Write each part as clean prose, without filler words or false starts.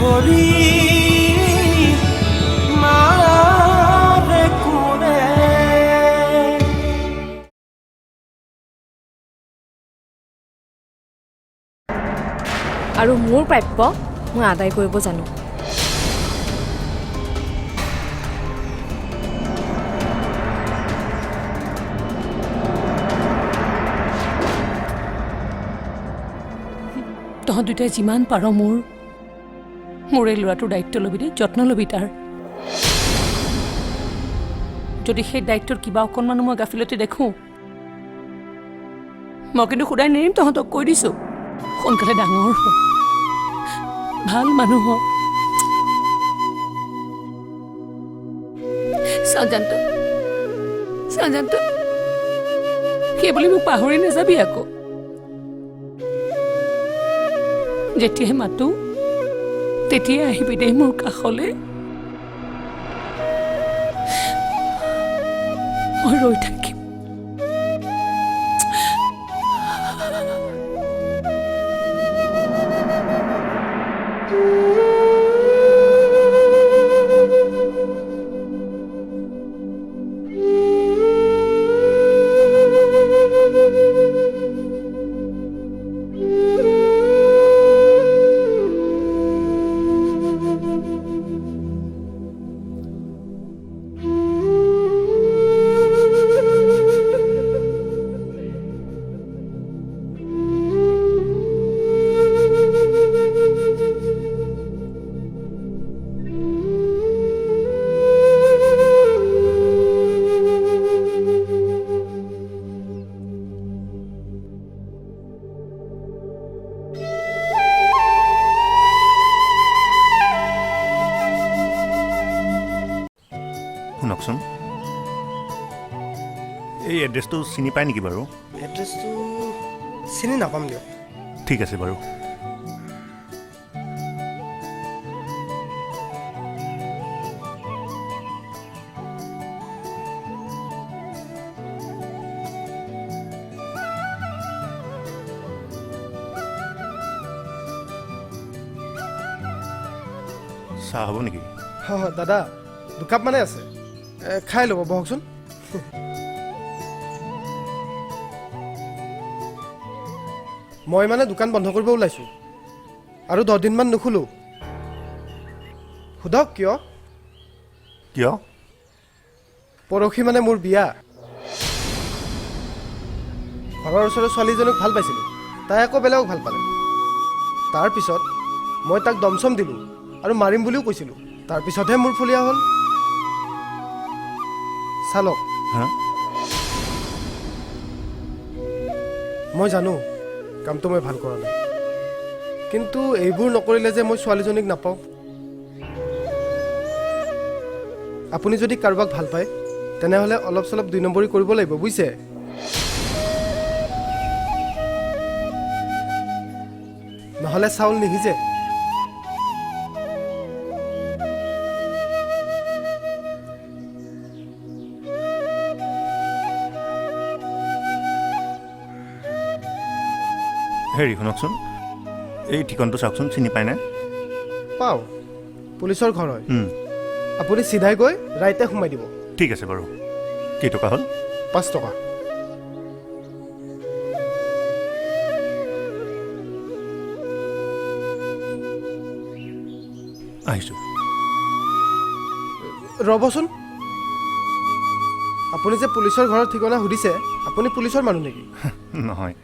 ধৰি মাৰে কোনে আৰু মোৰ প্ৰাপ্য মই আদায় কৰিব জানো তহঁত দুটাই যিমান পাৰ মোৰ এই ল'ৰাটোৰ দায়িত্ব ল'বি দেই যত্ন ল'বি তাৰ যদি সেই দায়িত্বৰ কিবা অকণমানো মই গাফিলতি দেখোঁ মই কিন্তু সদায় নেৰিম তহঁতক কৈ দিছোঁ সোনকালে ডাঙৰ হ ভাল মানুহ হ চাজান্ত সেই বুলি মোক পাহৰি নাযাবি আকৌ যেতিয়াই মাতো তেতিয়াই আহিবি দেই মোৰ কাষলৈ মই ৰৈ থাকিম শুনকচোন এই এড্ৰেছটো চিনি পায় নেকি বাৰু এড্ৰেছটো চিনি নাপাম দিয়ক ঠিক আছে বাৰু চাহ হ'ব নেকি হয় দাদা দুকাপ মানে আছে খাই ল'ব বহকচোন মই মানে দোকান বন্ধ কৰিব ওলাইছোঁ আৰু 10 দিনমান নুখোলোঁ সোধক কিয় কিয় পৰহি মানে মোৰ বিয়া ঘৰৰ ওচৰৰ ছোৱালীজনীক ভাল পাইছিলোঁ তাই আকৌ বেলেগক ভাল পালে তাৰপিছত মই তাক দমচম দিলোঁ আৰু মাৰিম বুলিও কৈছিলোঁ তাৰপিছতহে মোৰ ফলিয়া হ'ল চালক হা মই জানো কামটো মই ভাল কৰা নাই কিন্তু এইবোৰ নকৰিলে যে মই ছোৱালীজনীক নাপাওঁ আপুনি যদি কাৰোবাক ভাল পায় তেনেহ'লে অলপ চলপ 2 নম্বৰী কৰিব লাগিব বুজিছে নহ'লে চাউল নিসিজে হেৰি শুনকচোন এই ঠিকনটো চাওকচোন চিনি পায়নে পাওঁ পুলিচৰ ঘৰ হয় আপুনি চিধাই গৈ ৰাইতে সোমাই দিব ঠিক আছে বাৰু কেইটকা হ'ল 5 টকা আহিছোঁ ৰ'বচোন আপুনি যে পুলিচৰ ঘৰৰ ঠিকনা সুধিছে আপুনি পুলিচৰ মানুহ নেকি নহয়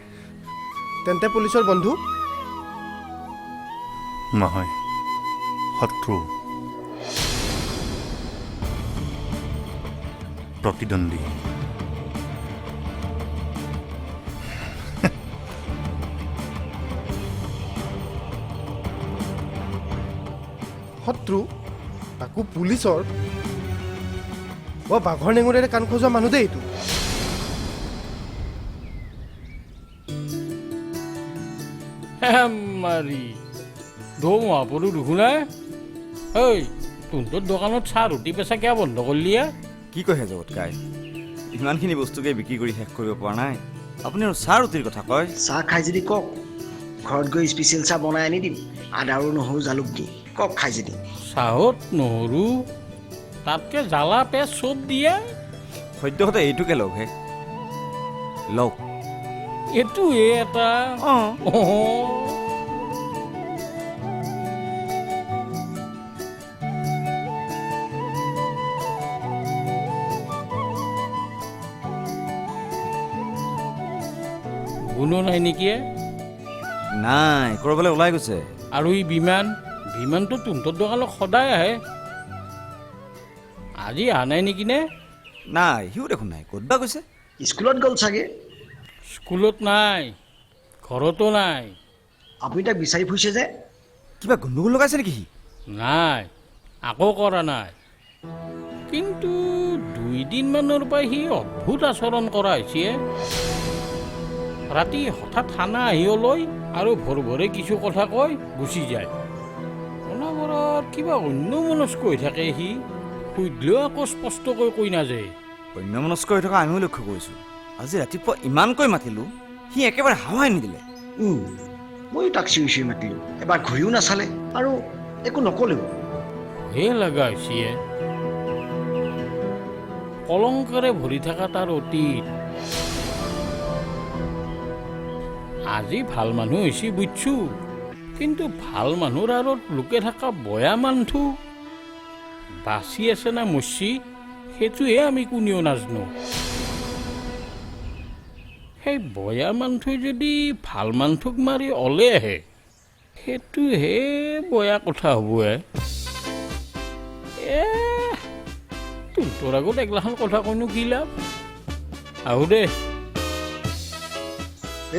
তেন্তে পুলিচৰ বন্ধু নহয় শত্ৰু প্ৰতিদ্বন্দ্বী শত্ৰু তাকো পুলিচৰ বাঘৰ নেঙুৰেৰে কাণ খজোৱা মানুহ দেই এইটো মাৰি দৌ মহাপুৰুষ দেখো নাই ঐ তোৰ দোকানত চাহ ৰুটি পেচা কিয় বন্ধ কৰিলি কি কয় হে জগত কাই ইমানখিনি বস্তুকে বিক্ৰী কৰি শেষ কৰিব পৰা নাই আপুনি আৰু চাহ ৰুটিৰ কথা কয় চাহ খাই যদি কওক ঘৰত গৈ স্পেচিয়েল চাহ বনাই আনি দিম আদা আৰু নহৰু জালুক দি কওক খাই যদি। চাহত নহৰু তাতকে জ্বালা পেজ চব দিয়ে। সদ্যহতে এইটোকে লওক হে লওক। এইটো এটা অঁ গুণো নাই নেকি? নাই ক'ৰবালৈ ওলাই গৈছে। আৰু এই বিমানটো তহঁতৰ দোকানত সদায় আহে, আজি অহা নাই নেকি নে? নাই সিও দেখোন নাই, ক'ত বা গৈছে? স্কুলত গ'ল চাগে। স্কুলত নাই, ঘৰতো নাই। আপুনি তাক বিচাৰি ফুৰিছে যে। কিবা গণ্ডগোল লগাইছে নেকি সি? নাই, আকৌ কৰা নাই। কিন্তু 2 দিনমানৰ পৰা সি অদ্ভুত আচৰণ কৰা হৈছে। ৰাতি হঠাৎ খানা আহিবলৈ আৰু ভৰে কিছু কথা কৈ গুচি যায়। অনাবৰত কিবা অন্যমনস্ক হৈ থাকে সি। সুধিলেও আকৌ স্পষ্টকৈ কৈ নাযায়। অন্যমনস্ক হৈ থকা আমিও লক্ষ্য কৰিছোঁ। আজি ৰাতিপুৱা ইমানকৈ মাতিলোঁ, সি একেবাৰে হাৱাই নিদিলে। ময়ো তাক চিঞৰি চিঞৰি মাতিলোঁ, এবাৰ ঘূৰিও নাচালে আৰু একো নক'লেও। ভয়ে লগা হৈছে। কলংকাৰে ভৰি থকা তাৰ অতীত। আজি ভাল মানুহ হৈছে বুজিছোঁ, কিন্তু ভাল মানুহৰ আঁৰত লুকে থকা বয়া মানুহ বাচি আছে না মচি, সেইটোহে আমি কোনেও নাজানো। সেই বয়া মানুহে যদি ভাল মানুহক মাৰি ওলে আহে, সেইটোহে বয়া কথা হ'বহে। তোৰ আগত এগলাখান কথা কৈনো কি লাভ? আহো দে।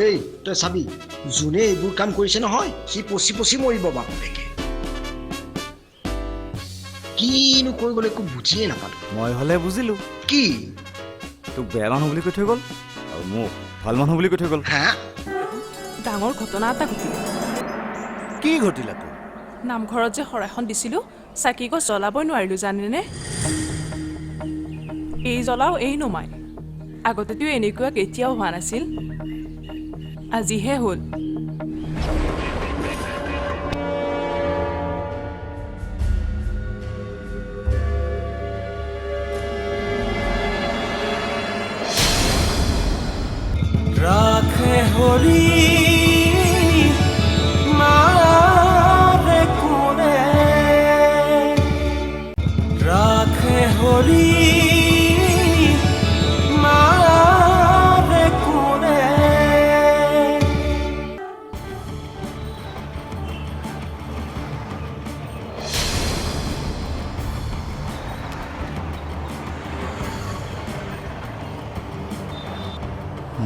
এই তই চাবি, যোনে এইবোৰ কাম কৰিছে নহয়, সি পচি পচি মৰিব বাপেকে। কিনো কৰিবলৈ একো বুজিয়ে নাপালোঁ। মই হ'লে বুজিলোঁ। কি? তোক বেয়া মানুহ বুলি কৈ থৈ গ'ল আৰু মোক ভাল মানুহ বুলি কৈ থৈ গ'ল। হা? ডাঙৰ ঘটনা এটা ঘটিল। কি ঘটিলা তোৰ? নামঘৰত যে শৰাইখন দিছিলোঁ, চাকি গছ জ্বলাবই নোৱাৰিলোঁ জানেনে? এই জ্বলাও এই নমাই। আগতেতো এনেকুৱা কেতিয়াও হোৱা নাছিল, আজিহে হ'ল। ৰাখে হৰি মাৰে কোনে, ৰাখে হৰি মাৰে কোনে।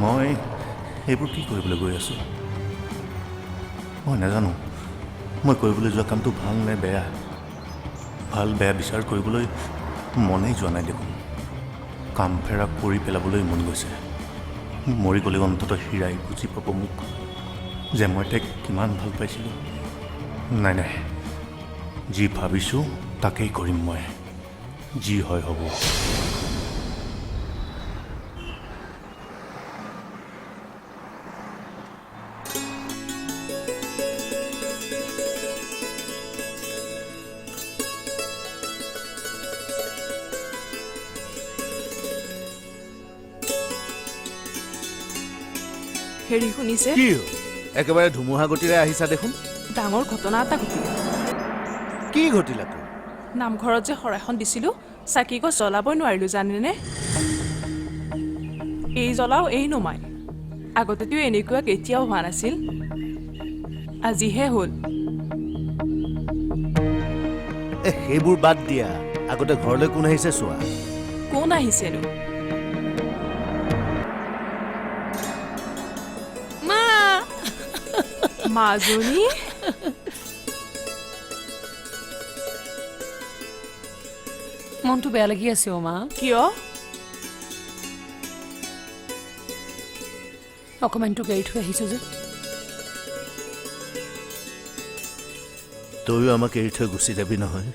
মই এইবোৰ কি কৰিবলৈ গৈ আছোঁ? মই নাজানো মই কৰিবলৈ যোৱা কামটো ভাল নে বেয়া। ভাল বেয়া বিচাৰ কৰিবলৈ মনেই যোৱা নাই দেখোন। কাম ফেৰা কৰি পেলাবলৈ মন গৈছে। মৰি গ'লে অন্ততঃ হীৰাই বুজি পাব মোক যে মই তাইক কিমান ভাল পাইছিলোঁ। নাই নাই, যি ভাবিছোঁ তাকেই কৰিম মই। যি হয় হ'ব। হেৰি শুনিছে? কি একেবাৰে ধুমুহা গতিৰে আহিছা দেখোন। ডাঙৰ ঘটনা এটা ঘটিল। কি ঘটিলা তোৰ? নামঘৰত যে শৰাইখন দিছিলোঁ, চাকি গছ জ্বলাবই নোৱাৰিলোঁ জানেনে? এই জ্বলাও এই নমাই। আগতেতো এনেকুৱা কেতিয়াও হোৱা নাছিল, আজিহে হ'ল। সেইবোৰ বাদ দিয়া, আগতে ঘৰলৈ কোন আহিছে চোৱা। কোন আহিছেনো? মাজনী? মনটো বেয়া লাগি আছে অ' মা। কিয়? অকণমানটো গাড়ী থৈ আহিছোঁ যে। তইও আমাক এৰি থৈ গুচি যাবি নহয়,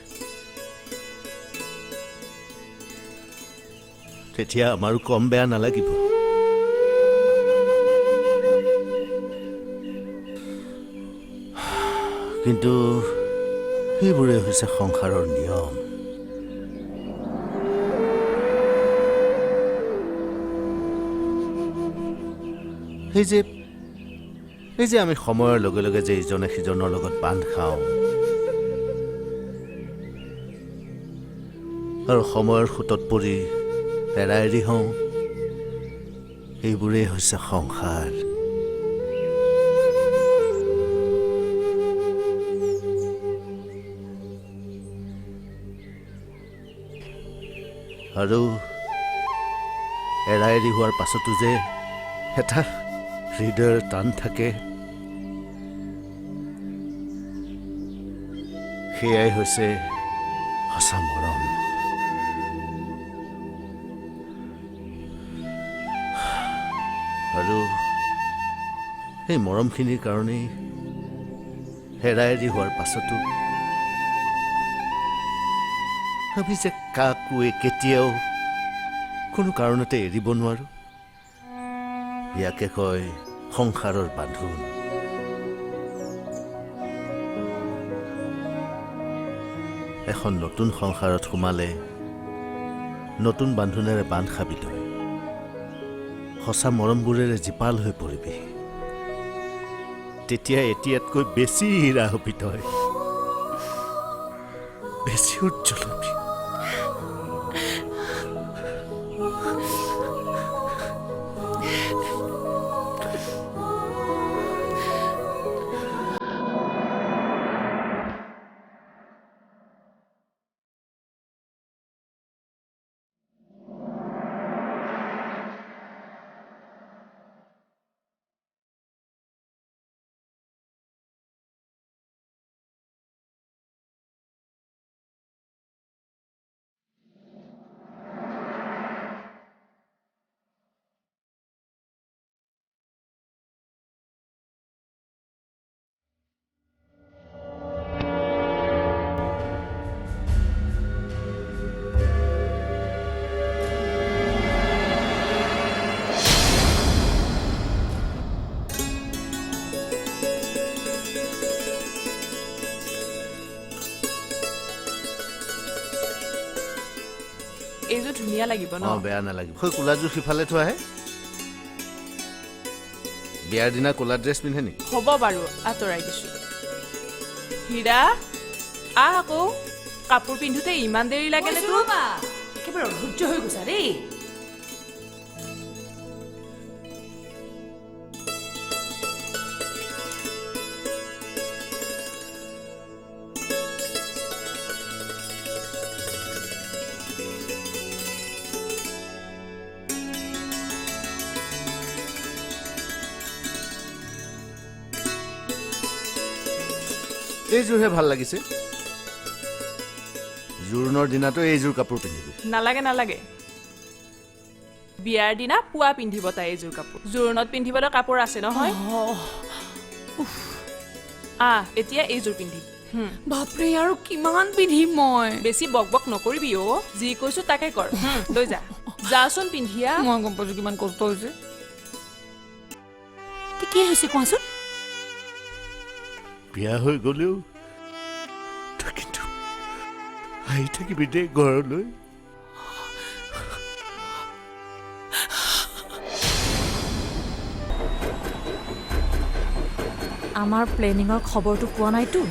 তেতিয়া আমাৰো কম বেয়া নালাগিব। কিন্তু সেইবোৰে হৈছে সংসাৰৰ নিয়ম। এই যে আমি সময়ৰ লগে লগে যে ইজনে সিজনৰ লগত বান্ধ খাওঁ আৰু সময়ৰ সোঁতত পৰি এৰা এৰি হওঁ, এইবোৰেই হৈছে সংসাৰ। আৰু এৰা এৰি হোৱাৰ পাছতো যে এটা হৃদয়ৰ টান থাকে, সেয়াই হৈছে সঁচা মৰম। আৰু সেই মৰমখিনিৰ কাৰণেই হেৰাই এৰি হোৱাৰ পাছতো আমি যে কাকোৱে কেতিয়াও কোনো কাৰণতে এৰিব নোৱাৰো। ইয়াকে কয় সংসাৰৰ বান্ধোন। এখন নতুন সংসাৰত সোমালে নতুন বান্ধোনেৰে বান্ধ খাবি তই, সঁচা মৰমবোৰেৰে জীপাল হৈ পৰিবি। তেতিয়া এতিয়াতকৈ বেছি হীৰা হবি তই, বেছি উজ্জ্বল হবি। এইযোৰ ধুনীয়া লাগিব ন? বেয়া নালাগিব। সেই কোলাযোৰ সিফালে থোৱাহে, বিয়াৰ দিনা কোলা ড্ৰেছ পিন্ধে নেকি? হ'ব বাৰু, আঁতৰাই দিছোঁ। হীৰা আহ আকৌ, কাপোৰ পিন্ধোতে ইমান দেৰি লাগে নে তোৰ? একেবাৰে অধৈৰ্য হৈ গৈছা দেই। এইযোৰহে ভাল লাগিছে। জোৰোণৰ দিনাতো এইযোৰ কাপোৰ পিন্ধিবি। নালাগে নালাগে, বিয়াৰ দিনা পুৱা পিন্ধিব তাই এইযোৰ কাপোৰ। জোৰোণত পিন্ধিবলৈ কাপোৰ আছে নহয়। এতিয়া এইযোৰ পিন্ধিম। বাপৰে, আৰু কিমান পিন্ধিম মই? বেছি বক বক নকৰিবি অ, যি কৈছো তাকে কৰ। লৈ যা, যাচোন পিন্ধিয়া। মই গম পাইছো কিমান কষ্ট হৈছে। কি হৈছে কোৱাচোন? বিয়া হৈ গলেও তই কিন্তু আহি থাকিবি দেই ঘৰলৈ। আমাৰ প্লেনিঙৰ খবৰটো পোৱা নাইতো।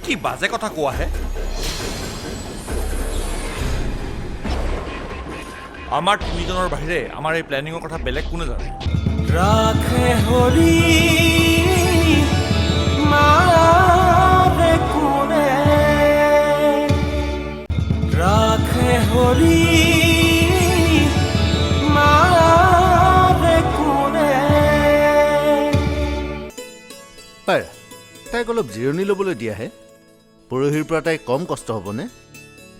কি বাজে কথা কোৱাহে? আমাৰ তিনিজনৰ বাহিৰে আমাৰ এই প্লেনিঙৰ কথা বেলেগ কোনে জানে? ৰাখে হৰি মাৰে কোনে, ৰাখে হৰি মাৰে কোনে। তাইক অলপ জিৰণি ল'বলৈ দিয়াহে। পৰহিৰ পৰা তাইক কম কষ্ট হ'বনে?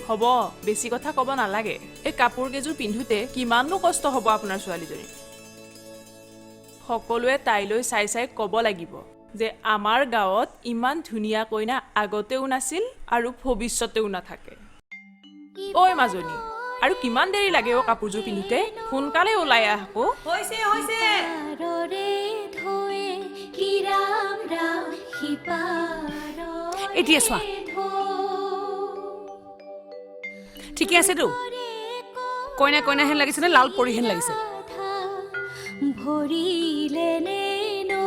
হ'ব, বেছি কথা ক'ব নালাগে। এই কাপোৰ কেইযোৰ পিন্ধোতে কিমাননো কষ্ট হ'ব আপোনাৰ ছোৱালীজনী। সকলোৱে তাইলৈ চাই চাই ক'ব লাগিব যে আমাৰ গাঁৱত ইমান ধুনীয়া কইনা আগতেও নাছিল আৰু ভৱিষ্যতেও নাথাকে। ঐ মাজনী, আৰু কিমান দেৰি লাগে অ কাপোৰযোৰ পিন্ধোতে? সোনকালে ওলাই আহ আকৌ। এতিয়া চোৱা, ঠিকে আছেতো কইনা কইনা হেন লাগিছে নে লাল পৰি হেন লাগিছে ভৰিলে নেনো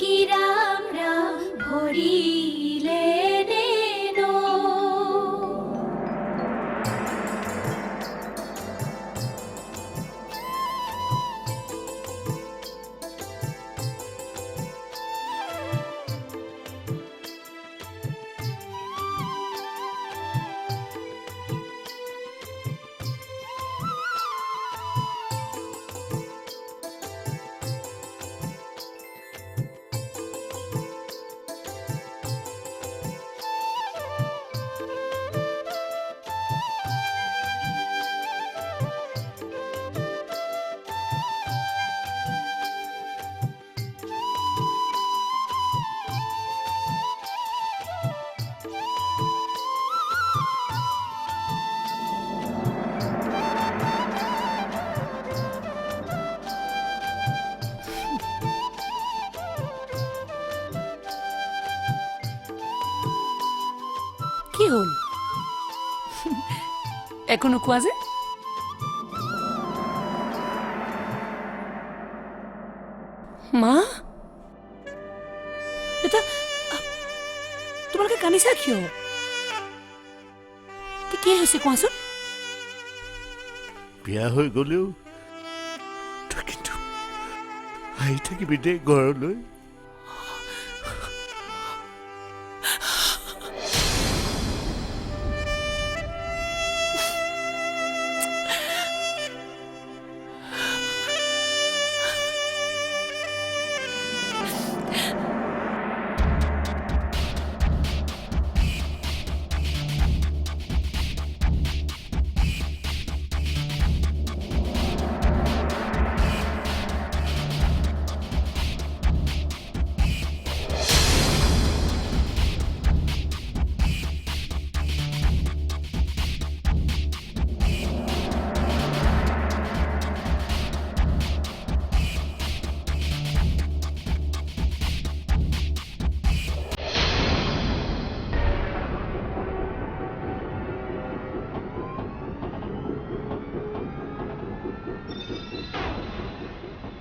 কি ৰাম ৰাম ভৰিলে নেনো কি হ'ল একো নোকোৱা যে মা এটা তোমালোকে কান্দিছা কিয় কি হৈছে কোৱাচোন বিয়া হৈ গ'লেও তই কিন্তু আহি থাকিবি দেই ঘৰলৈ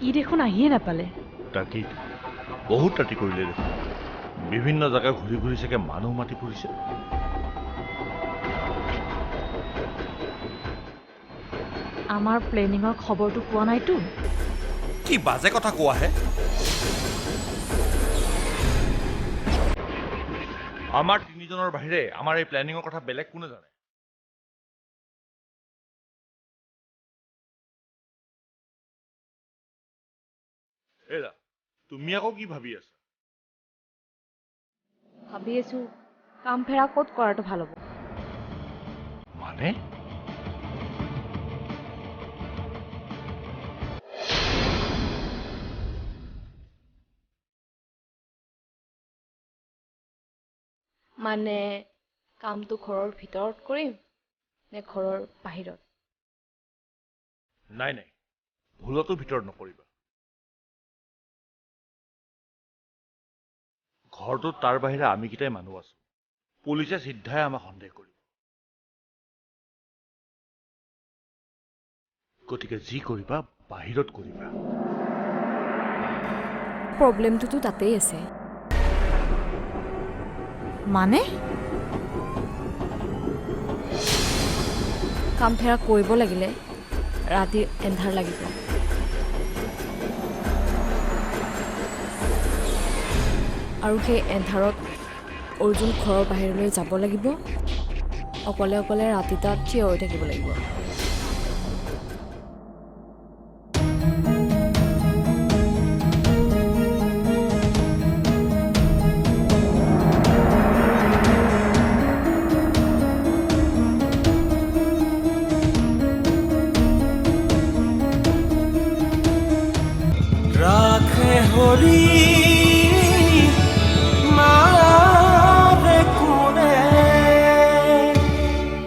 ই দেখোন আহিয়ে নাপালে তাকেই বহুত ৰাতি কৰিলে দেখোন বিভিন্ন জেগা ঘূৰি ঘূৰি চাগে মানুহ মাতি ফুৰিছে আমাৰ প্লেনিঙৰ খবৰটো পোৱা নাইতো কি বাজে কথা কোৱাহে আমাৰ তিনিজনৰ বাহিৰে আমাৰ এই প্লেনিঙৰ কথা বেলেগ কোনে জানে এৰা তুমি আকৌ কি ভাবি আছা ভাবি আছো কাম ফেৰা ক'ত কৰাটো ভাল হ'ব মানে মানে কামটো ঘৰৰ ভিতৰত কৰিম নে ঘৰৰ বাহিৰত নাই নাই ভুলতো ভিতৰত নকৰিবা ঘৰটোত তাৰ বাহিৰে আমি কেইটাই মানুহ আছো পুলিচে চিধাই আমাক সন্দেহ কৰিব গতিকে যি কৰিবা বাহিৰত কৰিবা প্ৰব্লেমটোতো তাতেই আছে মানে কাম ফেৰা কৰিব লাগিলে ৰাতি এন্ধাৰ লাগিব আৰু সেই এন্ধাৰত অৰ্জুন ঘৰৰ বাহিৰলৈ যাব লাগিব অকলে অকলে ৰাতি তাত থিয় হৈ থাকিব লাগিব